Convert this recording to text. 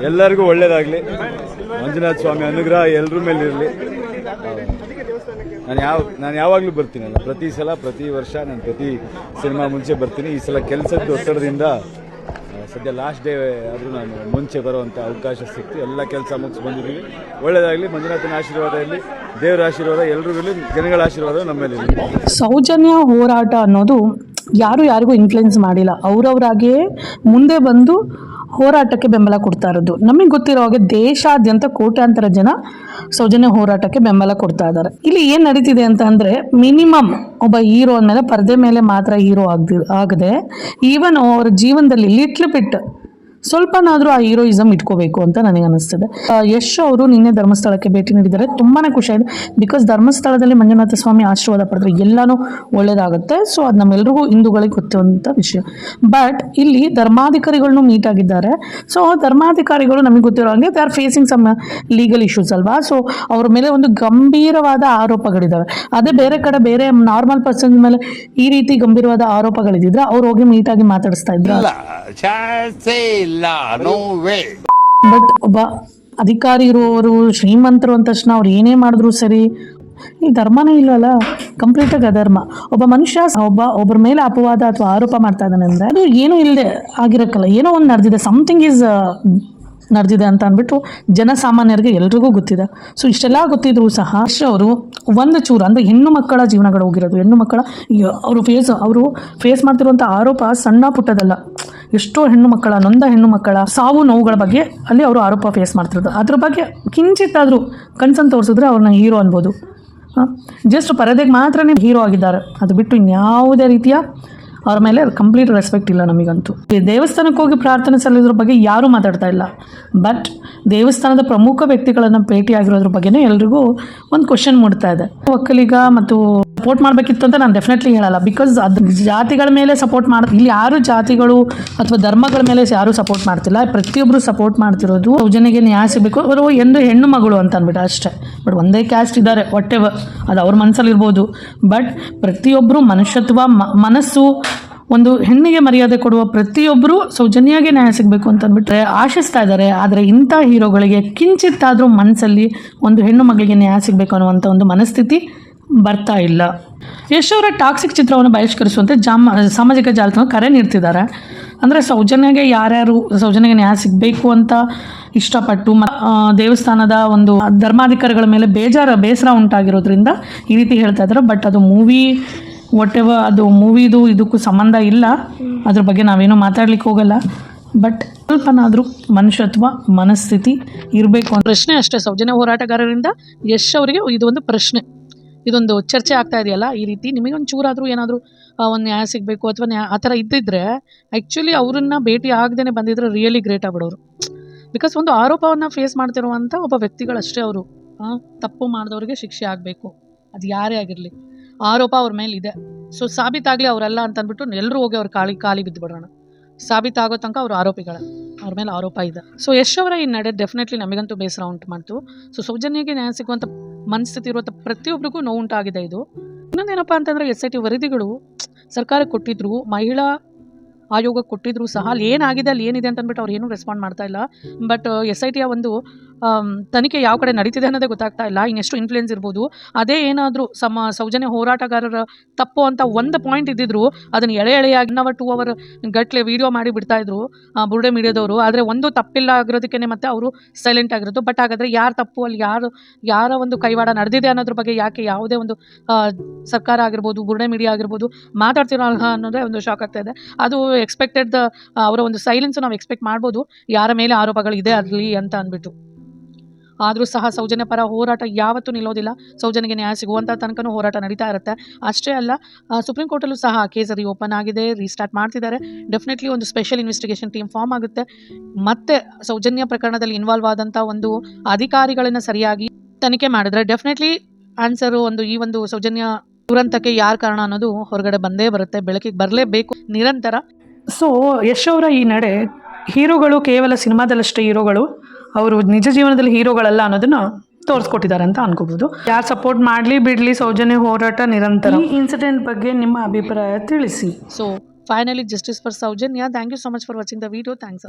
ಎಲ್ಲರಿಗೂ ಒಳ್ಳೇದಾಗಲಿ. ಮಂಜುನಾಥ ಸ್ವಾಮಿ ಅನುಗ್ರಹ ಎಲ್ಲರ ಮೇಲೆ ಇರಲಿ. ನಾನು ಯಾವಾಗಲೂ ಬರ್ತೀನಲ್ಲ, ಪ್ರತಿ ಸಲ ಪ್ರತಿ ವರ್ಷ ನಾನು ಪ್ರತಿ ಸಿನಿಮಾ ಮುಂಚೆ ಬರ್ತೀನಿ. ಈ ಸಲ ಕೆಲಸದ ಒತ್ತಡದಿಂದ ಸದ್ಯ ಲಾಸ್ಟ್ ಡೇ ಆದರೂ ನಾನು ಮುಂಚೆ ಬರುವಂಥ ಅವಕಾಶ ಸಿಕ್ತು. ಎಲ್ಲ ಕೆಲಸ ಮುಗಿಸಿ ಬಂದಿದ್ದೀವಿ. ಒಳ್ಳೆಯದಾಗಲಿ. ಮಂಜುನಾಥನ ಆಶೀರ್ವಾದ ಇರಲಿ, ದೇವರ ಆಶೀರ್ವಾದ ಎಲ್ಲರಿಗೂ ಇರಲಿ, ಜನಗಳ ಆಶೀರ್ವಾದ ನಮ್ಮಲ್ಲಿ ಇರಲಿ. ಸೌಜನ್ಯ ಹೋರಾಟ ಅನ್ನೋದು ಯಾರಿಗೂ ಇನ್ಫ್ಲುಯೆನ್ಸ್ ಮಾಡಿಲ್ಲ. ಅವರವರಾಗಿಯೇ ಮುಂದೆ ಬಂದು ಹೋರಾಟಕ್ಕೆ ಬೆಂಬಲ ಕೊಡ್ತಾ ಇರೋದು. ನಮಗೆ ಗೊತ್ತಿರೋ ಹಾಗೆ ದೇಶಾದ್ಯಂತ ಕೋಟ್ಯಾಂತರ ಜನ ಸೌಜನ್ಯ ಹೋರಾಟಕ್ಕೆ ಬೆಂಬಲ ಕೊಡ್ತಾ ಇದ್ದಾರೆ. ಇಲ್ಲಿ ಏನು ನಡೀತಿದೆ ಅಂತ ಅಂದರೆ, ಮಿನಿಮಮ್ ಒಬ್ಬ ಹೀರೋ ಅಂದಮೇಲೆ ಪರದೆ ಮೇಲೆ ಮಾತ್ರ ಹೀರೋ ಆಗದೆ ಈವನ್ ಅವರ ಜೀವನದಲ್ಲಿ ಲಿಟ್ಲ್ ಬಿಟ್ ಸ್ವಲ್ಪನಾದರೂ ಆ ಹೀರೋಯಿಸಮ್ ಇಟ್ಕೋಬೇಕು ಅಂತ ನನಗೆ ಅನಿಸ್ತದೆ. ಯಶ್ ಅವರು ನಿನ್ನೆ ಧರ್ಮಸ್ಥಳಕ್ಕೆ ಭೇಟಿ ನೀಡಿದ್ದಾರೆ. ತುಂಬಾ ಖುಷಿ ಆಯಿತು. ಬಿಕಾಸ್ ಧರ್ಮಸ್ಥಳದಲ್ಲಿ ಮಂಜುನಾಥ ಸ್ವಾಮಿ ಆಶೀರ್ವಾದ ಪಡೆದ್ರೆ ಎಲ್ಲನೂ ಒಳ್ಳೇದಾಗುತ್ತೆ. ಸೊ ಅದು ನಮ್ಮೆಲ್ರಿಗೂ ಹಿಂದೂಗಳಿಗೆ ಗೊತ್ತಿರುವಂಥ ವಿಷಯ. ಬಟ್ ಇಲ್ಲಿ ಧರ್ಮಾಧಿಕಾರಿಗಳನ್ನು ಮೀಟ್ ಆಗಿದ್ದಾರೆ. ಸೊ ಧರ್ಮಾಧಿಕಾರಿಗಳು ನಮಗೆ ಗೊತ್ತಿರೋ ಹಾಗೆ they are facing some legal issues ಅಲ್ವಾ. ಸೊ ಅವ್ರ ಮೇಲೆ ಒಂದು ಗಂಭೀರವಾದ ಆರೋಪಗಳಿದ್ದಾವೆ. ಅದೇ ಬೇರೆ ಕಡೆ ಬೇರೆ ನಾರ್ಮಲ್ ಪರ್ಸನ್ ಮೇಲೆ ಈ ರೀತಿ ಗಂಭೀರವಾದ ಆರೋಪಗಳಿದ್ದಿದ್ರೆ ಅವ್ರು ಹೋಗಿ ಮೀಟಾಗಿ ಮಾತಾಡಿಸ್ತಾ ಇದ್ರು. ಬಟ್ ಒಬ್ಬ ಅಧಿಕಾರಿ ಇರುವವರು, ಶ್ರೀಮಂತರು ಅಂದ ತಕ್ಷಣ ಅವ್ರು ಏನೇ ಮಾಡಿದ್ರು ಸರಿ, ಈ ಧರ್ಮನೇ ಇಲ್ಲವಲ್ಲ, ಕಂಪ್ಲೀಟಾಗಿ ಅಧರ್ಮ. ಒಬ್ಬ ಮನುಷ್ಯ ಒಬ್ಬರ ಮೇಲೆ ಅಪವಾದ ಅಥವಾ ಆರೋಪ ಮಾಡ್ತಾ ಇದ್ದಾನೆ ಅಂದರೆ ಅದು ಏನೂ ಇಲ್ಲದೆ ಆಗಿರಕ್ಕಲ್ಲ, ಏನೋ ಒಂದು ನಡೆದಿದೆ, ಸಮಥಿಂಗ್ ಈಸ್ ನಡೆದಿದೆ ಅಂತ ಅಂದ್ಬಿಟ್ಟು ಜನಸಾಮಾನ್ಯರಿಗೆ ಎಲ್ರಿಗೂ ಗೊತ್ತಿದೆ. ಸೊ ಇಷ್ಟೆಲ್ಲ ಗೊತ್ತಿದ್ರು ಸಹ ಅವರು ಒಂದು ಚೂರು ಅಂದರೆ ಹೆಣ್ಣು ಮಕ್ಕಳ ಜೀವನಗಳು ಹೋಗಿರೋದು, ಹೆಣ್ಣು ಮಕ್ಕಳ ಅವರು ಫೇಸ್ ಮಾಡ್ತಿರುವಂಥ ಆರೋಪ ಸಣ್ಣ ಪುಟ್ಟದಲ್ಲ. ಎಷ್ಟೋ ಹೆಣ್ಣು ಮಕ್ಕಳ, ನೊಂದ ಹೆಣ್ಣು ಮಕ್ಕಳ ಸಾವು ನೋವುಗಳ ಬಗ್ಗೆ ಅಲ್ಲಿ ಅವರು ಆರೋಪ ಫೇಸ್ ಮಾಡ್ತಿರೋದು. ಅದ್ರ ಬಗ್ಗೆ ಕಿಂಚಿತ್ತಾದರೂ ಕನ್ಸನ್ನು ತೋರಿಸಿದ್ರೆ ಅವ್ರನ್ನ ಹೀರೋ ಅನ್ಬೋದು. ಜಸ್ಟ್ ಪರದೆಗೆ ಮಾತ್ರನೇ ಹೀರೋ ಆಗಿದ್ದಾರೆ. ಅದು ಬಿಟ್ಟು ಇನ್ಯಾವುದೇ ರೀತಿಯ ಅವ್ರ ಮೇಲೆ ಕಂಪ್ಲೀಟ್ ರೆಸ್ಪೆಕ್ಟ್ ಇಲ್ಲ ನಮಗಂತೂ. ದೇವಸ್ಥಾನಕ್ಕೆ ಹೋಗಿ ಪ್ರಾರ್ಥನೆ ಸಲ್ಲಿಸೋದ್ರ ಬಗ್ಗೆ ಯಾರೂ ಮಾತಾಡ್ತಾ ಇಲ್ಲ. ಬಟ್ ದೇವಸ್ಥಾನದ ಪ್ರಮುಖ ವ್ಯಕ್ತಿಗಳನ್ನು ಭೇಟಿಯಾಗಿರೋದ್ರ ಬಗ್ಗೆನೇ ಎಲ್ರಿಗೂ ಒಂದು ಕ್ವಶನ್ ಮೂಡ್ತಾ ಇದೆ. ಒಕ್ಕಲಿಗ ಮತ್ತು ಸಪೋರ್ಟ್ ಮಾಡಬೇಕಿತ್ತು ಅಂತ ನಾನು ಡೆಫಿನೆಟ್ಲಿ ಹೇಳಲ್ಲ. ಬಿಕಾಸ್ ಅದು ಜಾತಿಗಳ ಮೇಲೆ ಸಪೋರ್ಟ್ ಇಲ್ಲಿ ಯಾರು ಜಾತಿಗಳು ಅಥವಾ ಧರ್ಮಗಳ ಮೇಲೆ ಯಾರೂ ಸಪೋರ್ಟ್ ಮಾಡ್ತಿಲ್ಲ. ಪ್ರತಿಯೊಬ್ಬರು ಸಪೋರ್ಟ್ ಮಾಡ್ತಿರೋದು ಸೌಜನ್ಯಗೆ ನ್ಯಾಯ ಸಿಗಬೇಕು. ಅವರು ಹೆಣ್ಣು ಮಗಳು ಅಂತ ಅಂದ್ಬಿಟ್ಟು ಅಷ್ಟೇ. ಬಟ್ ಒಂದೇ ಕ್ಯಾಸ್ಟ್ ಇದ್ದಾರೆ, ವಾಟೆವರ್, ಅದು ಅವ್ರ ಮನಸ್ಸಲ್ಲಿರ್ಬೋದು. ಬಟ್ ಪ್ರತಿಯೊಬ್ಬರು ಮನುಷ್ಯತ್ವ, ಮನಸ್ಸು, ಒಂದು ಹೆಣ್ಣಿಗೆ ಮರ್ಯಾದೆ ಕೊಡುವ ಪ್ರತಿಯೊಬ್ಬರು ಸೌಜನ್ಯಗೆ ನ್ಯಾಯ ಸಿಗಬೇಕು ಅಂತ ಅಂದ್ಬಿಟ್ರೆ ಆಶಿಸ್ತಾ ಇದ್ದಾರೆ. ಆದರೆ ಇಂಥ ಹೀರೋಗಳಿಗೆ ಕಿಂಚಿತ್ತಾದರೂ ಮನಸ್ಸಲ್ಲಿ ಒಂದು ಹೆಣ್ಣು ಮಗಳಿಗೆ ನ್ಯಾಯ ಸಿಗಬೇಕು ಅನ್ನುವಂಥ ಒಂದು ಮನಸ್ಥಿತಿ ಬರ್ತಾ ಇಲ್ಲ. ಯಶ್ ಅವರ ಟಾಕ್ಸಿಕ್ ಚಿತ್ರವನ್ನು ಬಹಿಷ್ಕರಿಸುವಂತೆ ಸಾಮಾಜಿಕ ಜಾಲತಾಣ ಕರೆ ನೀಡ್ತಿದ್ದಾರೆ. ಅಂದರೆ ಯಾರ್ಯಾರು ಸೌಜನ್ಯಗೆ ನ್ಯಾಯ ಸಿಗಬೇಕು ಅಂತ ಇಷ್ಟಪಟ್ಟು ದೇವಸ್ಥಾನದ ಒಂದು ಧರ್ಮಾಧಿಕಾರಿಗಳ ಮೇಲೆ ಬೇಸರ ಉಂಟಾಗಿರೋದ್ರಿಂದ ಈ ರೀತಿ ಹೇಳ್ತಾ ಇದ್ದಾರೆ. ಬಟ್ ಅದು ಅದು ಮೂವಿದು ಇದಕ್ಕೂ ಸಂಬಂಧ ಇಲ್ಲ. ಅದ್ರ ಬಗ್ಗೆ ನಾವೇನೂ ಮಾತಾಡ್ಲಿಕ್ಕೆ ಹೋಗಲ್ಲ. ಬಟ್ ಸ್ವಲ್ಪನಾದರೂ ಮನುಷ್ಯತ್ವ, ಮನಸ್ಥಿತಿ ಇರಬೇಕು ಅನ್ನೋ ಪ್ರಶ್ನೆ ಅಷ್ಟೇ. ಸೌಜನ್ಯ ಹೋರಾಟಗಾರರಿಂದ ಯಶ್ ಅವರಿಗೆ ಇದು ಒಂದು ಪ್ರಶ್ನೆ, ಇದೊಂದು ಚರ್ಚೆ ಆಗ್ತಾ ಇದೆಯಲ್ಲ. ಈ ರೀತಿ ನಿಮಗೊಂದು ಚೂರಾದರೂ ಏನಾದರೂ ಒಂದು ನ್ಯಾಯ ಸಿಗಬೇಕು ಅಥವಾ ಆ ಥರ ಇದ್ದಿದ್ರೆ ಆ್ಯಕ್ಚುಲಿ ಅವ್ರನ್ನ ಭೇಟಿ ಆಗದೇ ಬಂದಿದ್ರೆ ರಿಯಲಿ ಗ್ರೇಟ್ ಆಗ್ಬಿಡೋರು. ಬಿಕಾಸ್ ಒಂದು ಆರೋಪವನ್ನು ಫೇಸ್ ಮಾಡ್ತಿರುವಂಥ ಒಬ್ಬ ವ್ಯಕ್ತಿಗಳಷ್ಟೇ ಅವರು. ತಪ್ಪು ಮಾಡಿದವ್ರಿಗೆ ಶಿಕ್ಷೆ ಆಗಬೇಕು, ಅದು ಯಾರೇ ಆಗಿರಲಿ. ಆರೋಪ ಅವ್ರ ಮೇಲೆ ಇದೆ. ಸೊ ಸಾಬೀತಾಗಲಿ ಅವರಲ್ಲ ಅಂತ ಅಂದ್ಬಿಟ್ಟು ಎಲ್ಲರೂ ಹೋಗಿ ಅವ್ರ ಕಾಲಿ ಬಿದ್ದುಬಿಡೋಣ. ಸಾಬೀತಾಗೋ ತನಕ ಅವರು ಆರೋಪಿಗಳ, ಅವ್ರ ಮೇಲೆ ಆರೋಪ ಇದೆ. ಸೊ ಯಶ್ ಅವರ ಈ ನಡೆ ಡೆಫಿನೆಟ್ಲಿ ನಮಗಂತೂ ಬೇಸರ ಉಂಟು ಮಾಡ್ತು. ಸೊ ಸೌಜನ್ಯಗೆ ನ್ಯಾಯ ಸಿಗುವಂಥ ಮನಸ್ಥಿತಿ ಇರುವಂಥ ಪ್ರತಿಯೊಬ್ಬರಿಗೂ ನೋವು ಉಂಟಾಗಿದೆ. ಇದು ಇನ್ನೊಂದೇನಪ್ಪ ಅಂತಂದರೆ SIT ವರದಿಗಳು ಸರ್ಕಾರಕ್ಕೆ ಕೊಟ್ಟಿದ್ರು, ಮಹಿಳಾ ಆಯೋಗಕ್ಕೆ ಕೊಟ್ಟಿದ್ರು ಸಹ ಅಲ್ಲಿ ಏನಾಗಿದೆ, ಅಲ್ಲಿ ಏನಿದೆ ಅಂತ ಅಂದ್ಬಿಟ್ಟು ಅವ್ರು ಏನೂ ರೆಸ್ಪಾಂಡ್ ಮಾಡ್ತಾ ಇಲ್ಲ. ಬಟ್ SITಯ ಒಂದು ತನಿಖೆ ಯಾವ ಕಡೆ ನಡೀತಿದೆ ಅನ್ನೋದೇ ಗೊತ್ತಾಗ್ತಾ ಇಲ್ಲ. ಇನ್ನೆಷ್ಟು ಇನ್ಫ್ಲುಯೆನ್ಸ್ ಇರ್ಬೋದು. ಅದೇ ಏನಾದರೂ ಸೌಜನ್ಯ ಹೋರಾಟಗಾರರ ತಪ್ಪು ಅಂತ ಒಂದು ಪಾಯಿಂಟ್ ಇದ್ದಿದ್ರು ಅದನ್ನು ಎಳೆಯಾಗಿ 2 ಅವರ್ ಗಟ್ಟಲೆ ವೀಡಿಯೋ ಮಾಡಿ ಬಿಡ್ತಾಯಿದ್ರು ಬುರುಡೆ ಮೀಡಿಯಾದವರು. ಆದರೆ ಒಂದು ತಪ್ಪಿಲ್ಲ ಆಗಿರೋದಕ್ಕೇ ಮತ್ತೆ ಅವರು ಸೈಲೆಂಟ್ ಆಗಿರೋದು. ಬಟ್ ಹಾಗಾದರೆ ಯಾರು ತಪ್ಪು, ಅಲ್ಲಿ ಯಾರ ಒಂದು ಕೈವಾಡ ನಡೆದಿದೆ ಅನ್ನೋದ್ರ ಬಗ್ಗೆ ಯಾಕೆ ಯಾವುದೇ ಒಂದು ಸರ್ಕಾರ ಆಗಿರ್ಬೋದು, ಬುರುಡೆ ಮೀಡಿಯಾ ಆಗಿರ್ಬೋದು ಮಾತಾಡ್ತಿರೋ ಅನ್ನೋದೇ ಒಂದು ಶಾಕ್ ಆಗ್ತಾ ಇದೆ. ಅದು ಎಕ್ಸ್ಪೆಕ್ಟೆಡ್, ಅವರ ಒಂದು ಸೈಲೆನ್ಸ್ ನಾವು ಎಕ್ಸ್ಪೆಕ್ಟ್ ಮಾಡ್ಬೋದು, ಯಾರ ಮೇಲೆ ಆರೋಪಗಳಿದೆ ಆಗಲಿ ಅಂತ ಅಂದ್ಬಿಟ್ಟು. ಆದರೂ ಸಹ ಸೌಜನ್ಯ ಪರ ಹೋರಾಟ ಯಾವತ್ತೂ ನಿಲ್ಲೋದಿಲ್ಲ. ಸೌಜನ್ಯಗೆ ನ್ಯಾಯ ಸಿಗುವಂಥ ತನಕನೂ ಹೋರಾಟ ನಡೀತಾ ಇರುತ್ತೆ. ಅಷ್ಟೇ ಅಲ್ಲ, ಸುಪ್ರೀಂ ಕೋರ್ಟಲ್ಲೂ ಸಹ ಕೇಸ್ ರೀಓಪನ್ ಆಗಿದೆ, ರೀಸ್ಟಾರ್ಟ್ ಮಾಡ್ತಿದ್ದಾರೆ. ಡೆಫಿನೆಟ್ಲಿ ಒಂದು ಸ್ಪೆಷಲ್ ಇನ್ವೆಸ್ಟಿಗೇಷನ್ ಟೀಮ್ ಫಾರ್ಮ್ ಆಗುತ್ತೆ. ಮತ್ತೆ ಸೌಜನ್ಯ ಪ್ರಕರಣದಲ್ಲಿ ಇನ್ವಾಲ್ವ್ ಆದಂಥ ಒಂದು ಅಧಿಕಾರಿಗಳನ್ನು ಸರಿಯಾಗಿ ತನಿಖೆ ಮಾಡಿದ್ರೆ ಡೆಫಿನೆಟ್ಲಿ ಆನ್ಸರು ಈ ಒಂದು ಸೌಜನ್ಯ ದುರಂತಕ್ಕೆ ಯಾರು ಕಾರಣ ಅನ್ನೋದು ಹೊರಗಡೆ ಬಂದೇ ಬರುತ್ತೆ, ಬೆಳಕಿಗೆ ಬರಲೇಬೇಕು ನಿರಂತರ. ಸೊ ಯಶ್ ಅವರ ಈ ನಡೆ, ಹೀರೋಗಳು ಕೇವಲ ಸಿನಿಮಾದಲ್ಲಷ್ಟೇ ಹೀರೋಗಳು, ಅವರು ನಿಜ ಜೀವನದಲ್ಲಿ ಹೀರೋಗಳಲ್ಲ ಅನ್ನೋದನ್ನ ತೋರಿಸ್ಕೊಟ್ಟಿದ್ದಾರೆ ಅಂತ ಅನ್ಕೋಬಹುದು. ಯಾರು ಸಪೋರ್ಟ್ ಮಾಡಲಿ ಬಿಡಲಿ, ಸೌಜನ್ಯ ಹೋರಾಟ ನಿರಂತರ. ಈ ಇನ್ಸಿಡೆಂಟ್ ಬಗ್ಗೆ ನಿಮ್ಮ ಅಭಿಪ್ರಾಯ ತಿಳಿಸಿ. So finally justice for Soujanya. Thank you so much for watching the video. Thanks.